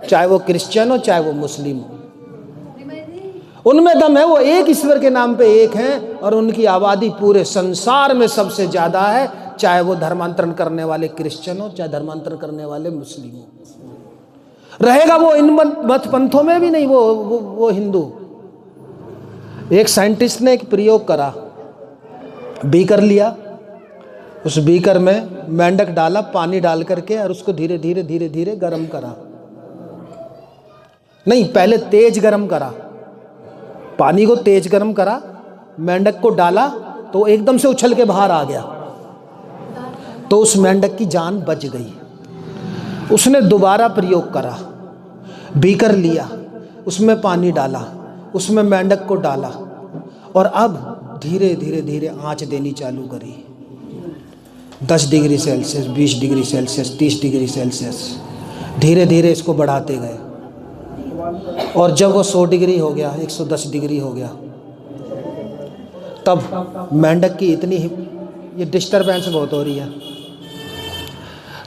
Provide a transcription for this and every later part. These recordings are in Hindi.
चाहे वो क्रिश्चियन हो चाहे वो मुस्लिम हो, उनमें दम है। वो एक ईश्वर के नाम पे एक हैं और उनकी आबादी पूरे संसार में सबसे ज्यादा है, चाहे वो धर्मांतरण करने वाले क्रिश्चियन हो चाहे धर्मांतरण करने वाले मुस्लिम हो। रहेगा वो इन मत पंथों में भी नहीं वो हिंदू। एक साइंटिस्ट ने एक प्रयोग करा, बीकर लिया, उस बीकर में मेंढक डाला, पानी डाल करके, और उसको धीरे धीरे धीरे धीरे गर्म करा। नहीं, पहले तेज गर्म करा, पानी को तेज गर्म करा, मेंढक को डाला तो एकदम से उछल के बाहर आ गया, तो उस मेंढक की जान बच गई। उसने दोबारा प्रयोग करा, बीकर लिया, उसमें पानी डाला, उसमें मेंढक को डाला, और अब धीरे धीरे धीरे आंच देनी चालू करी। 10 degree Celsius, 20 degree Celsius, 30 degree Celsius, धीरे धीरे इसको बढ़ाते गए। और जब वो 100 डिग्री हो गया, 110 डिग्री हो गया, तब मेंढक की इतनी, ये डिस्टरबेंस बहुत हो रही है,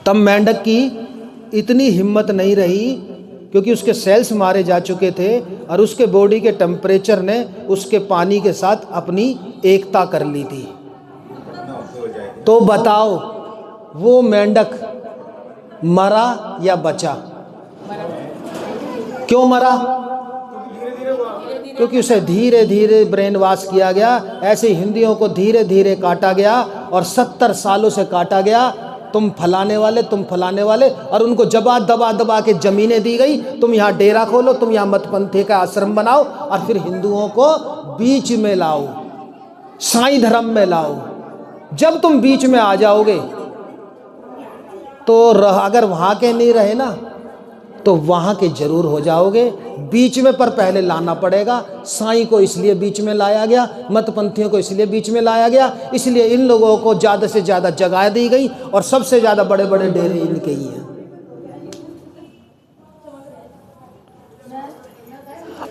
तब मेंढक की इतनी हिम्मत नहीं रही, क्योंकि उसके सेल्स मारे जा चुके थे और उसके बॉडी के टेम्परेचर ने उसके पानी के साथ अपनी एकता कर ली थी। तो बताओ वो मेंढक मरा या बचा? क्यों मरा? क्योंकि उसे धीरे धीरे ब्रेन वॉश किया गया। ऐसे हिंदियों को धीरे धीरे काटा गया और 70 सालों से काटा गया, तुम फलाने वाले, तुम फलाने वाले, और उनको दबा दबा के जमीनें दी गई, तुम यहाँ डेरा खोलो, तुम यहाँ मतपंथी का आश्रम बनाओ, और फिर हिंदुओं को बीच में लाओ, साईं धर्म में लाओ। जब तुम बीच में आ जाओगे तो अगर वहां के नहीं रहे ना तो वहां के जरूर हो जाओगे बीच में, पर पहले लाना पड़ेगा। साईं को इसलिए बीच में लाया गया, मतपंथियों को इसलिए बीच में लाया गया, इसलिए इन लोगों को ज़्यादा से ज़्यादा जगह दी गई और सबसे ज़्यादा बड़े बड़े डेरे इनके ही हैं।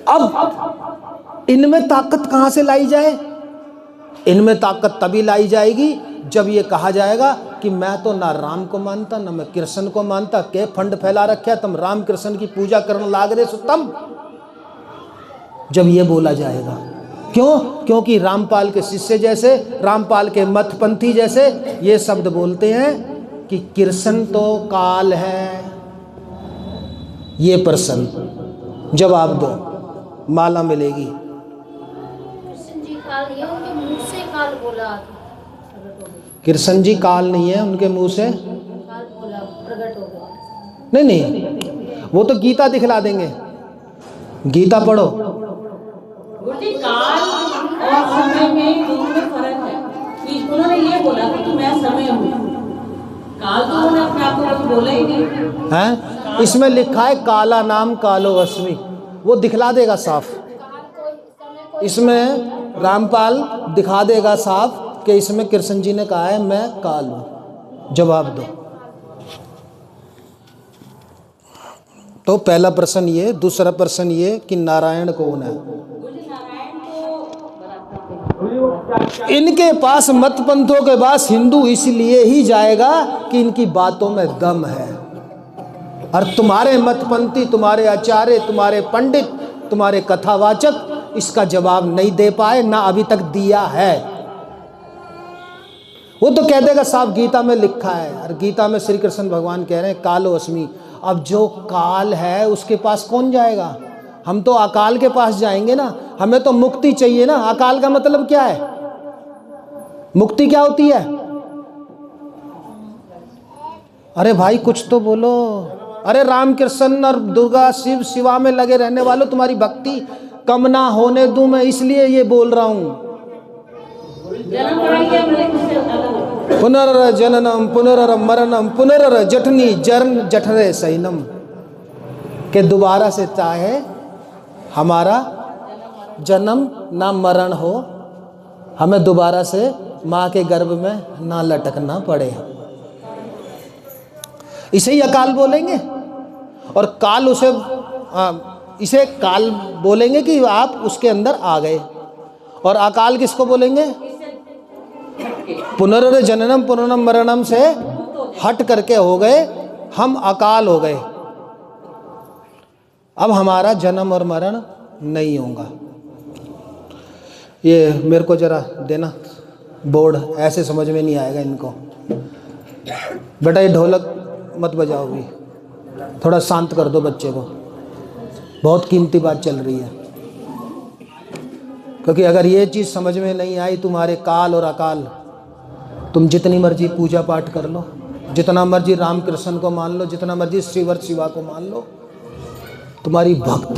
अब इनमें ताकत कहाँ से लाई जाए? इनमें ताकत तभी लाई जाएगी जब ये कहा जाएगा कि मैं तो ना राम को मानता ना मैं कृष्ण को मानता, के फंड फैला रखे तुम राम कृष्ण की पूजा करने लाग रहे सो, तब जब ये बोला जाएगा। क्यों? क्योंकि रामपाल के शिष्य जैसे, रामपाल के मतपंथी जैसे ये शब्द बोलते हैं कि कृष्ण तो काल है। ये प्रश्न जवाब दो, माला मिलेगी। कृष्ण जी काल नहीं है, उनके मुंह से काल बोला, कृष्ण जी काल नहीं है, उनके मुंह से काल बोला, प्रकट हो गया। नहीं नहीं, वो तो गीता दिखला देंगे, गीता पढ़ो। गुरुजी काल और समय में दोनों में फर्क है। कि उन्होंने ये बोला कि मैं समय हूँ, काल तो उन्होंने अपने आप को बोला ही नहीं है। इसमें लिखा है काला नाम कालो अस्मि, वो दिखला देगा साफ। इसमें रामपाल दिखा देगा साफ कि इसमें कृष्ण जी ने कहा है मैं काल हूं। जवाब दो। तो पहला प्रश्न ये, दूसरा प्रश्न ये कि नारायण कौन है? इनके पास मतपंथों के पास हिंदू इसलिए ही जाएगा कि इनकी बातों में दम है, और तुम्हारे मतपंथी, तुम्हारे आचार्य, तुम्हारे पंडित, तुम्हारे कथावाचक इसका जवाब नहीं दे पाए, ना अभी तक दिया है। वो तो कह देगा साहब गीता में लिखा है, और गीता में श्री कृष्ण भगवान कह रहे हैं कालो अस्मि। अब जो काल है उसके पास कौन जाएगा? हम तो अकाल के पास जाएंगे ना, हमें तो मुक्ति चाहिए ना। अकाल का मतलब क्या है? मुक्ति क्या होती है? अरे भाई कुछ तो बोलो। अरे राम कृष्ण और दुर्गा शिव शिवा में लगे रहने वालों, तुम्हारी भक्ति कम ना होने दूं मैं, इसलिए ये बोल रहा हूं। पुनर्जननम पुनर्मरणम पुनर्जठनी जन्म जठरे सैनम, के दोबारा से चाहे हमारा जन्म ना मरण हो, हमें दोबारा से माँ के गर्भ में ना लटकना पड़े। इसे ही अकाल बोलेंगे। और काल इसे काल बोलेंगे कि आप उसके अंदर आ गए। और अकाल किसको बोलेंगे? पुनर्जननम पुनर्मरणम से हट करके हो गए, हम अकाल हो गए। अब हमारा जन्म और मरण नहीं होगा। ये मेरे को जरा देना बोर्ड, ऐसे समझ में नहीं आएगा इनको। बेटा ये ढोलक मत बजाओ भी, थोड़ा शांत कर दो बच्चे को, बहुत कीमती बात चल रही है। क्योंकि अगर ये चीज़ समझ में नहीं आई, तुम्हारे काल और अकाल, तुम जितनी मर्जी पूजा पाठ कर लो, जितना मर्जी रामकृष्ण को मान लो, जितना मर्जी श्रीवर शिवा को मान लो, तुम्हारी भक्ति